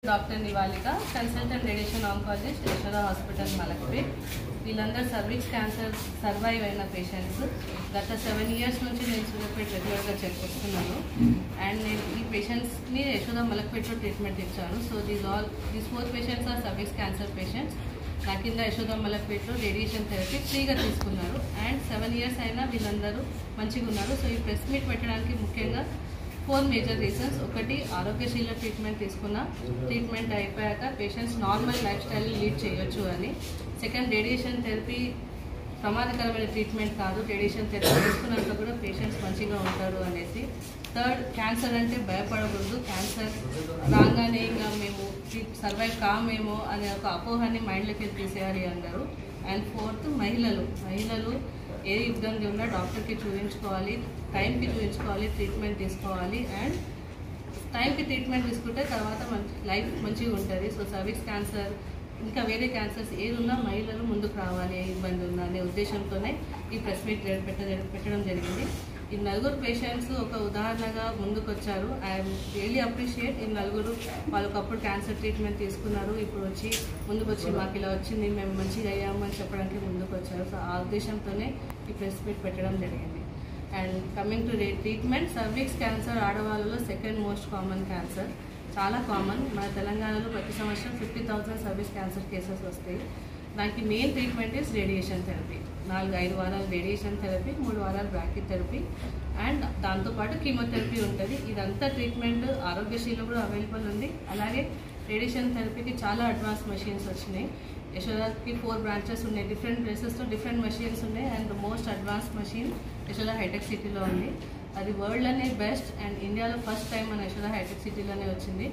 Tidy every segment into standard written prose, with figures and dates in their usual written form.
Doctor Nivalika, consultant radiation oncologist, Yashoda hospital Malakpet. వీళ్ళందరూ cervix cancer survive అయిన patients. గత 7 years నుంచి నేను సూర్యాపేట రెగ్యులర్గా చెక్ వస్తున్నాను. అండ్ నేను ఈ పేషెంట్స్ని యశోద మలక్పేట్లో ట్రీట్మెంట్ ఇచ్చాను. So these 4 patients are cervix cancer patients. నా కింద యశోద మలక్పేట్లో రేడియేషన్ థెరపీ ఫ్రీగా తీసుకున్నారు. అండ్ 7 years అయినా వీళ్ళందరూ మంచిగా ఉన్నారు. సో ఈ ప్రెస్ మీట్ పెట్టడానికి ముఖ్యంగా 4 మేజర్ రీజన్స్. ఒకటి, ఆరోగ్యశీల ట్రీట్మెంట్ తీసుకున్న, ట్రీట్మెంట్ అయిపోయాక patients normal life style lead చేయొచ్చు అని. సెకండ్, రేడియేషన్ థెరపీ ప్రమాదకరమైన ట్రీట్మెంట్ కాదు, రేడియేషన్ థెరపీ తీసుకున్నాక కూడా పేషెంట్స్ మంచిగా ఉంటారు అనేసి. థర్డ్, క్యాన్సర్ అంటే భయపడకూడదు, క్యాన్సర్ రాగానే ఇంకా మేము సర్వైవ్ కామేమో అనే ఒక అపోహాన్ని మైండ్లోకి తీసేయాలి అన్నారు. అండ్ ఫోర్త్, మహిళలు ఏ ఇబ్బంది ఉన్నా డాక్టర్కి చూపించుకోవాలి, టైంకి చూపించుకోవాలి, ట్రీట్మెంట్ తీసుకోవాలి. అండ్ టైంకి ట్రీట్మెంట్ తీసుకుంటే తర్వాత లైఫ్ మంచిగా ఉంటుంది. సో సర్విక్స్ క్యాన్సర్ ఇంకా వేరే క్యాన్సర్స్ ఏది ఉన్నా మహిళలు ముందుకు రావాలి, ఏ ఇబ్బంది ఉన్నా అనే ఉద్దేశంతోనే ఈ ప్రెస్ మీట్ పెట్టడం జరిగింది. ఈ 4 పేషెంట్స్ ఒక ఉదాహరణగా ముందుకు వచ్చారు. I'm really appreciate. ఈ 4 వాళ్ళు ఒకప్పుడు క్యాన్సర్ ట్రీట్మెంట్ తీసుకున్నారు, ఇప్పుడు ముందుకు వచ్చి మాకు ఇలా వచ్చింది, మేము మంచిగా అయ్యాము అని చెప్పడానికి ముందుకు వచ్చారు. సో ఆ ఉద్దేశంతోనే ఈ ప్రెస్ మీట్ పెట్టడం జరిగింది. And coming to treatment, cervix cancer ఆడవాళ్ళలో 2nd మోస్ట్ కామన్ క్యాన్సర్, చాలా కామన్. మన తెలంగాణలో ప్రతి సంవత్సరం 50,000 సర్విక్స్ క్యాన్సర్ కేసెస్ వస్తాయి. దానికి main treatment is radiation therapy. 4-5 వారాలు రేడియేషన్ థెరపీ, 3 వారాలు బ్రాకిట్ థెరపీ, అండ్ దాంతోపాటు కీమోథెరపీ ఉంటుంది. ఇదంతా ట్రీట్మెంట్ ఆరోగ్యశ్రీలో కూడా అవైలబుల్ ఉంది. అలాగే రేడియేషన్ థెరపీకి చాలా అడ్వాన్స్ మెషిన్స్ వచ్చినాయి. యశోదకి 4 బ్రాంచెస్ ఉన్నాయి, డిఫరెంట్ ప్లేసెస్లో డిఫరెంట్ మెషిన్స్ ఉన్నాయి. And most advance machine Yashoda Hitech సిటీలో ఉంది. అది వరల్డ్లోనే బెస్ట్ అండ్ ఇండియాలో ఫస్ట్ టైం మన యశోద హైటెక్ సిటీలోనే వచ్చింది.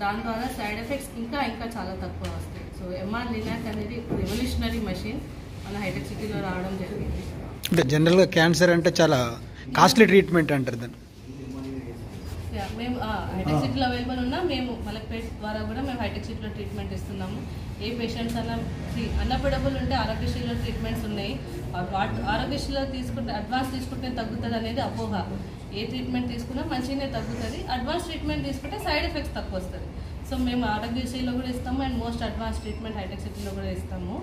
దాని ద్వారా సైడ్ ఎఫెక్ట్స్ ఇంకా చాలా తక్కువ వస్తాయి. సో MR లినాక్ అనేది రెవల్యూషనరీ మెషిన్ మన హైటెక్ సిటీలో రావడం జరిగింది. అంటే జనరల్గా క్యాన్సర్ అంటే చాలా కాస్ట్లీ ట్రీట్మెంట్ అంటారు దాన్ని. మేము హైటెక్ సిటీలో అవైలబుల్ ఉన్నా మేము మలక్పేట్ ద్వారా కూడా మేము హైటెక్ సిటీలో ట్రీట్మెంట్ ఇస్తున్నాము. ఏ పేషెంట్స్ అన్నా ఫ్రీ అన్అఫోర్డబుల్ ఉంటే ఆరోగ్యశ్రీలో ట్రీట్మెంట్స్ ఉన్నాయి. ఆరోగ్యశ్రీలో తీసుకుంటే అడ్వాన్స్ తీసుకుంటే తగ్గుతుంది అనేది అపోహ. ఏ ట్రీట్మెంట్ తీసుకున్నా మంచిగానే తగ్గుతుంది, అడ్వాన్స్ ట్రీట్మెంట్ తీసుకుంటే సైడ్ ఎఫెక్ట్స్ తక్కువ వస్తుంది. సో మేము ఆరోగ్యశ్రీలో కూడా ఇస్తాము and most advance treatment Hitech సిటీలో కూడా ఇస్తాము.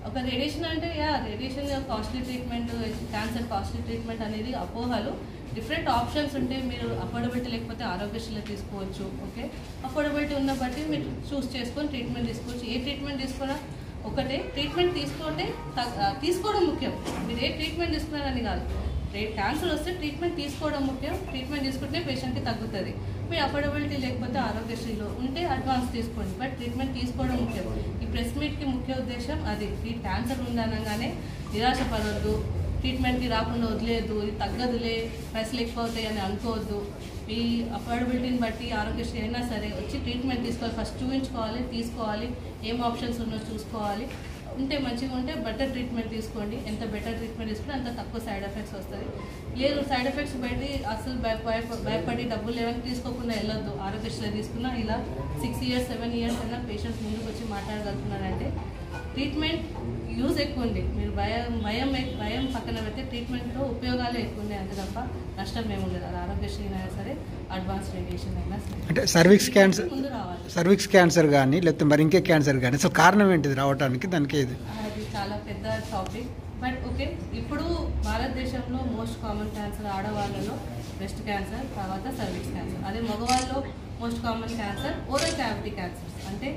ఒక రేడియేషన్ అంటే radiation costly treatment, cancer costly treatment అనేది అపోహలు. డిఫరెంట్ ఆప్షన్స్ ఉంటే మీరు అఫోర్డబిలిటీ లేకపోతే ఆరోగ్యశ్రీలో తీసుకోవచ్చు. ఓకే, అఫోర్డబిలిటీ ఉన్న బట్టి మీరు చూస్ చేసుకొని ట్రీట్మెంట్ తీసుకోవచ్చు. ఏ ట్రీట్మెంట్ తీసుకున్నా ఒకటే, ట్రీట్మెంట్ తీసుకోవడం ముఖ్యం. మీరు ఏ ట్రీట్మెంట్ తీసుకున్నారని కాదు, క్యాన్సర్ వస్తే ట్రీట్మెంట్ తీసుకోవడం ముఖ్యం. ట్రీట్మెంట్ తీసుకుంటే పేషెంట్కి తగ్గుతుంది. మీ అఫోర్డబిలిటీ లేకపోతే ఆరోగ్యశ్రీలో ఉంటే అడ్వాన్స్ తీసుకోండి, బట్ ట్రీట్మెంట్ తీసుకోవడం ముఖ్యం. ఈ ప్రెస్ మీట్కి ముఖ్య ఉద్దేశం అది. ఈ క్యాన్సర్ ఉందనగానే నిరాశపడవద్దు, ట్రీట్మెంట్కి రాకుండా వదిలేదు, ఇది తగ్గదులే, పైసలు ఎక్కువ అవుతాయి అని అనుకోవద్దు. మీ అఫోర్డబిలిటీని బట్టి ఆరోగ్యశ్రీ అయినా సరే వచ్చి ట్రీట్మెంట్ తీసుకోవాలి. ఫస్ట్ చూపించుకోవాలి, తీసుకోవాలి, ఏం ఆప్షన్స్ ఉన్నో చూసుకోవాలి. ఉంటే మంచిగా ఉంటే బెటర్ ట్రీట్మెంట్ తీసుకోండి. ఎంత బెటర్ ట్రీట్మెంట్ తీసుకుంటే అంత తక్కువ సైడ్ ఎఫెక్ట్స్ వస్తుంది. లేదు సైడ్ ఎఫెక్ట్స్ బయట అసలు భయపడి డబ్బులు లేవని తీసుకోకుండా వెళ్ళొద్దు. ఆరోగ్యశ్రీ తీసుకున్నా ఇలా 6 years 7 years అయినా పేషెంట్స్ ముందుకు వచ్చి మాట్లాడగలుగుతున్నారంటే ట్రీట్మెంట్ యూజ్ ఎక్కువ ఉంది. మీరు భయం పక్కన పెడితే ట్రీట్మెంట్లో ఉపయోగాలు ఎక్కువ ఉన్నాయి, అంతే తప్ప నష్టం ఏముండదు. అది ఆరోగ్యశ్రీ అయినా సరే అడ్వాన్స్ రేడియేషన్ అయినా సరే. అంటే సర్విక్స్ క్యాన్సర్, ముందు రావాలి. సర్విక్స్ క్యాన్సర్ కానీ లేకపోతే మరి ఇంకే క్యాన్సర్ కానీ అసలు కారణం ఏంటిది రావడానికి? దానికి ఇది అది చాలా పెద్ద టాపిక్. బట్ ఓకే, ఇప్పుడు భారతదేశంలో మోస్ట్ కామన్ క్యాన్సర్ ఆడవాళ్ళలో బ్రెస్ట్ క్యాన్సర్, తర్వాత సర్విక్స్ క్యాన్సర్. అదే మగవాళ్ళలో most common cancer oral cavity cancers, అంటే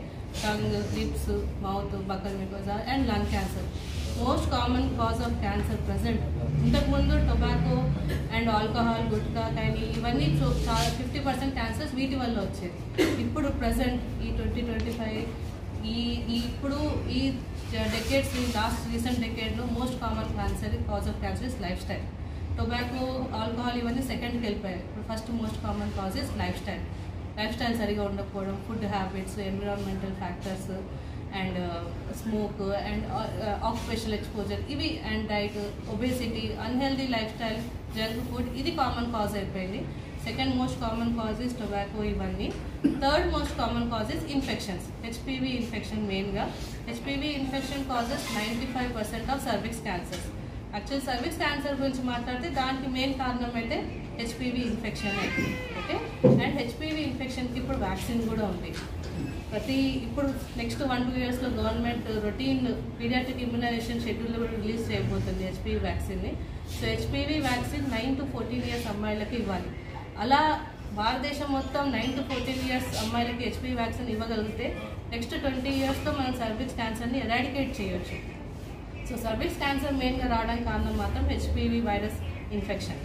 tongue, lips, mouth, buccal mucosa and lung cancer. Most common cause of cancer present. ఇంతకుముందు టొబాకో అండ్ ఆల్కహాల్, గుట్కా, కానీ ఇవన్నీ చాలా 50% క్యాన్సర్స్ వీటి వల్ల వచ్చేది. ఇప్పుడు ప్రజెంట్ ఈ 2025 ఇప్పుడు ఈ డెకేడ్స్, లాస్ట్ రీసెంట్ డెకేడ్లో most common cancer cause of cancer is life style. Tobacco, alcohol ఇవన్నీ సెకండ్కి వెళ్ళిపోయాయి. ఇప్పుడు first most common cause is life style. Life style సరిగా ఉండకపోవడం, food habits, environmental factors and smoke and occupational exposure, ఇవి and diet, obesity, unhealthy life style, junk food, ఇది common cause అయిపోయింది. Second most common cause is tobacco ఇవన్నీ. Third most common cause is infections. HPV infection మెయిన్గా. HPV infection causes 95% of cervix cancers. Actual cervix cancer గురించి మాట్లాడితే దానికి main కారణం అయితే HPV infection. Okay, and HPV ఇన్ఫెక్షన్కి ఇప్పుడు వ్యాక్సిన్ కూడా ఉంది. ఇప్పుడు నెక్స్ట్ 1-2 ఇయర్స్లో government routine paediatric immunisation schedule కూడా రిలీజ్ చేయబోతుంది హెచ్పివి వ్యాక్సిన్ని. So HPV vaccine 9 to 14 years అమ్మాయిలకి ఇవ్వాలి. అలా భారతదేశం మొత్తం 9 to 14 ఇయర్స్ అమ్మాయిలకి హెచ్పివి వ్యాక్సిన్ ఇవ్వగలిగితే నెక్స్ట్ 20 ఇయర్స్తో మనం సర్విక్స్ క్యాన్సర్ని ఎరాడికేట్ చేయొచ్చు. సో సర్విక్స్ క్యాన్సర్ మెయిన్గా రావడానికి కారణం మాత్రం హెచ్పివి వైరస్ ఇన్ఫెక్షన్.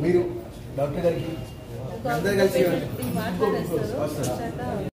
మీరు డాక్టర్ గారికి అందరు కలిసి